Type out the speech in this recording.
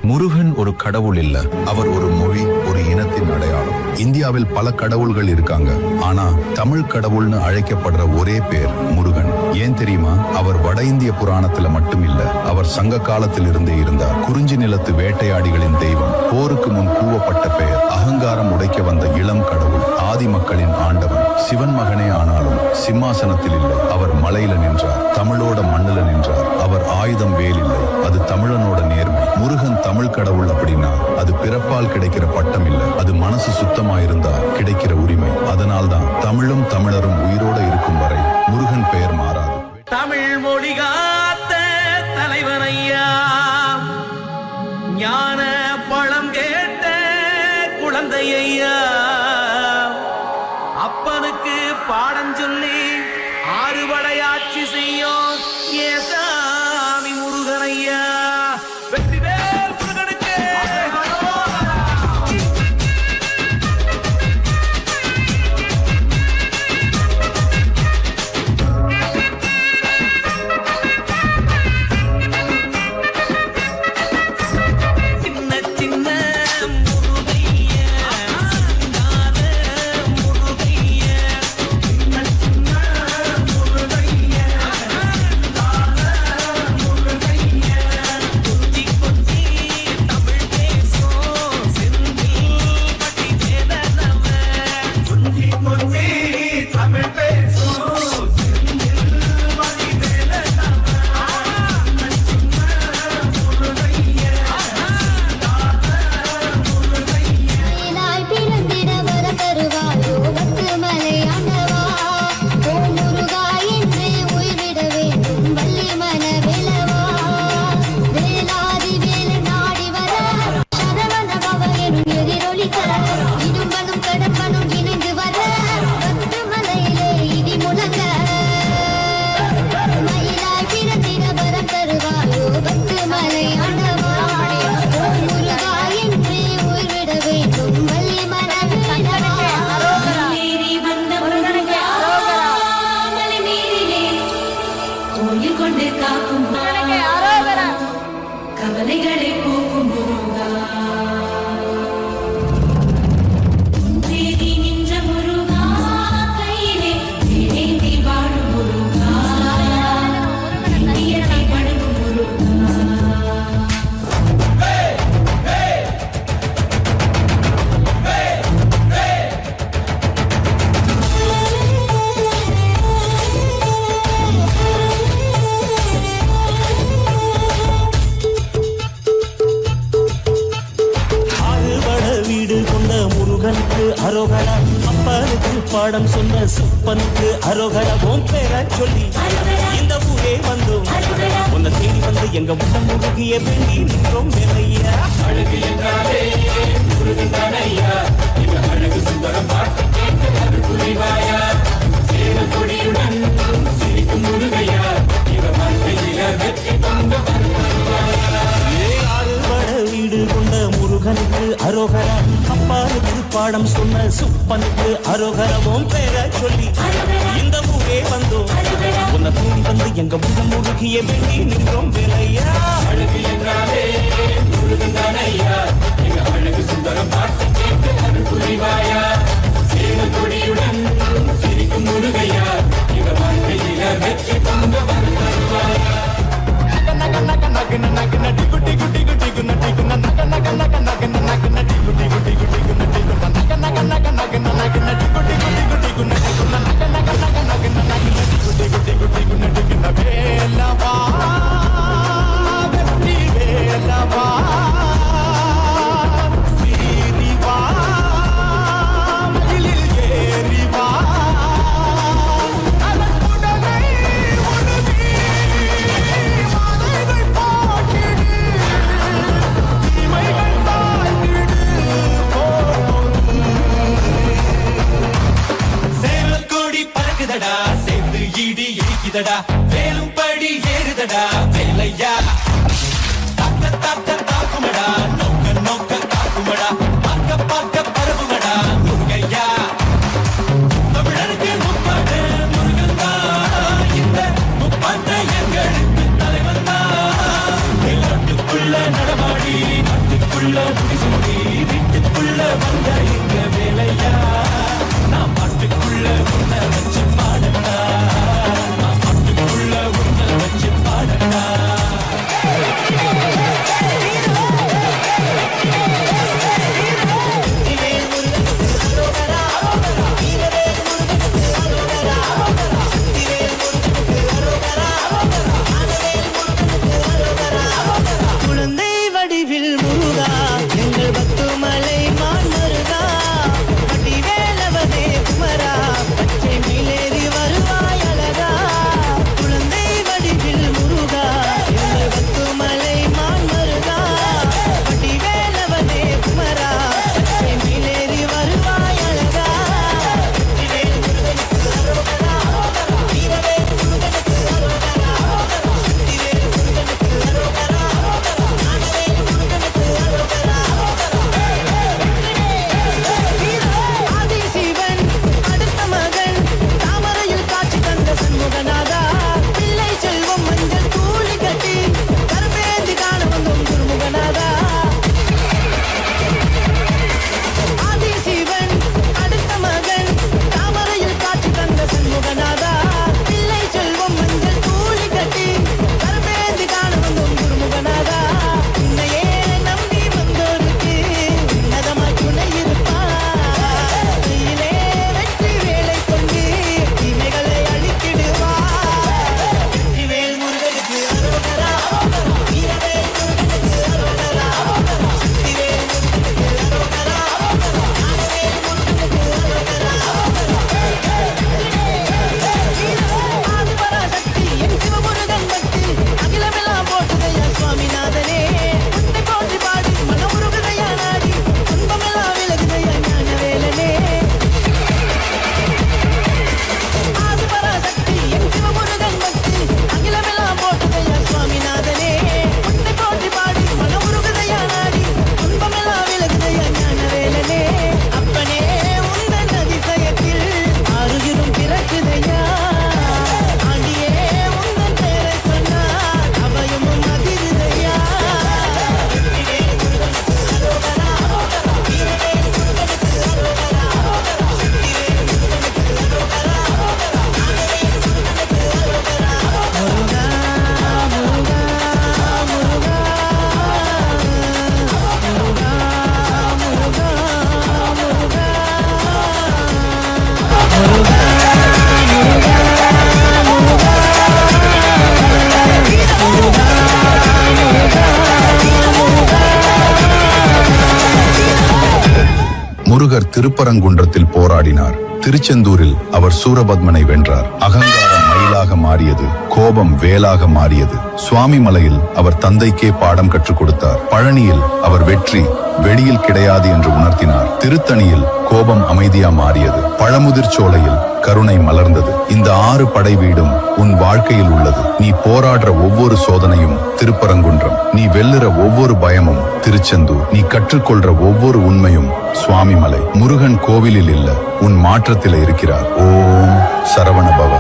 முருகன் ஒரு கடவுள் இல்ல, அவர் ஒரு மொழி, ஒரு இனத்தின் அடையாளம். இந்தியாவில் பல கடவுள்கள் இருக்காங்க, ஆனா தமிழ் கடவுள்னு அழைக்கப்படுற ஒரே பேர் முருகன். ஏன் தெரியுமா? அவர் வட இந்திய புராணத்துல மட்டும் இல்ல, அவர் சங்க காலத்தில் இருந்தே இருந்தார். குறிஞ்சி நிலத்து வேட்டையாடிகளின் தெய்வம், போருக்கு முன் கூவப்பட்ட பெயர், அகங்காரம் உடைக்க வந்த இளம் கடவுள், ஆதி மக்களின் ஆண்டவன். சிவன் மகனே ஆனாலும் சிம்மாசனத்தில் இல்லை, அவர் மலையில நின்றார், தமிழோட மண்ணுல நின்றார். அவர் ஆயுதம் வேல் இல்லை, அது தமிழனோட நேர்மை. முருகன் தமிழ் கடவுள் அப்படின்னா அது பிறப்பால் கிடைக்கிற பட்டம் இல்ல, அது மனசு சுத்தமா இருந்தா கிடைக்கிற உரிமை. அதனால்தான் தமிழும் தமிழரும் உயிரோட இருக்கும் வரை முருகன் பெயர் மாறாது. தமிழ் மொழி காத்த தலைவனையா, ஞான பழம் கேட்ட குழந்தையா, அப்பனுக்கு பாடம் சொல்லி ஆறுபடையாட்சி செய்யும் ஏசாமி முருகனையா. வெற்றிவேல் முருகனுக்கு! சின்ன சின்ன முருகையா, சிங்கார முருகையா, சின்ன சின்ன முருகையா, சிங்கார முருகையா, குச்சி குச்சி தமிழ் பேசும் செந்தில் பட்டி வேதனவ, குச்சி குச்சி தமிழ் பேசும் செந்தில் பட்டி வேதனவ, சின்ன சின்ன முருகையா. மயிலாய் பிறந்திட வர தருவாயோ வத்து மலையாண்டவா, ஓ முருகா என்று உயிரிட வேண்டும் வள்ளி மனவிலவா, வேலாதி வேலை நாடி வர சரவண பவ எனும் எதிரொலி தர, இடும்பனும் கடம்பனும் இணைந்து வர வத்து மலையிலே இடி முழங்க. மயிலாய் பிறந்திட வர தருவாயோ வத்து மலையாண்டவா, ஓ முருகா என்று உயிரிட வேண்டும் வள்ளி மனவிலவா. மேரி வந்த முருகா, மலை மேரிலே கோயில் கொண்டு காக்கும் கவலைகளை போக்கும் முருகா, தேடி நின்ற முருகா, கையிலே தேடி வாழும் முருகா, இந்தியத்தை வணங்கும் முருகா. ஆறுபட வீடு கொண்ட முருகனுக்கு அரோகரா, அப்பனுக்கு பாடம் சொன்ன சுப்பனுக்கு அரோகரா. உன் பேரை சொல்லி இந்த ஊரே வந்தோம், உன்னை தேடி வந்து எங்க முகம் முருகிய வேண்டி நின்றோம் வேலையா. அழகு என்றாலே முருகன் தானையா, இவ அழகு சுந்தரம் பாட்டு கேட்டு அது புரிவாயா, சேர கொடியுடன் சிரிக்கும் முருகையா, இவ வாழ்க்கையில வெற்றி கொண்ட ஆறுபட வீடு கொண்ட முருகனுக்கு அரோகரா, அப்பானுக்கு பாடம் சொன்ன சுப்பனுக்கு அரோகரா. உன் பேரை சொல்லி இந்த ஊரே வந்தோம், உன்னை தேடி வந்து எங்க முகம் முருகிய வேண்டி நின்றோம் வேலையா. அழகு என்றாலே முருகன் தானையா, எங்க அழகு சுந்தரம் பாட்டு கேட்டு அது புரிவாயா, சேர கொடியுடன் சிரிக்கும் முருகையா, இவ வாழ்க்கையில வெற்றி கொண்ட வருவாயா. சேர்ந்து இடி இடிக்குதடா, வேலும் படி ஏறுதடா வேலையா, தாக்க தாக்க தாக்குமடா, நோக்க நோக்க தாக்குமடா, பார்க்க பார்க்க பரவுமடா முருகையா. தமிழருக்கு முப்பாடு முருகன் தான், இந்த முப்பாட்டை எங்களுக்கு தலைவன் தான், நாட்டுக்குள்ள நடமாடி முருகர் திருப்பரங்குன்றத்தில் போராடினார். திருச்செந்தூரில் அவர் சூரபத்மனை வென்றார். அகங்காரம் மயிலாக மாறியது, கோபம் வேலாக மாறியது. சுவாமி மலையில் அவர் தந்தைக்கே பாடம் கற்றுக் கொடுத்தார். பழனியில் அவர் வெற்றி வெளியில் கிடையாது என்று உணர்த்தினார். திருத்தணியில் கோபம் அமைதியா மாறியது. பழமுதிர் சோலையில் கருணை மலர்ந்தது. இந்த 6 படை வீடும் உன் வாழ்க்கையில் உள்ளது. நீ போராடுற ஒவ்வொரு சோதனையும் திருப்பரங்குன்றம். நீ வெல்லுற ஒவ்வொரு பயமும் திருச்செந்தூர். நீ கற்றுக்கொள்ற ஒவ்வொரு உண்மையும் சுவாமிமலை. முருகன் கோவிலில் இல்ல, உன் மாற்றத்தில இருக்கிறார். ஓம் சரவண பவ.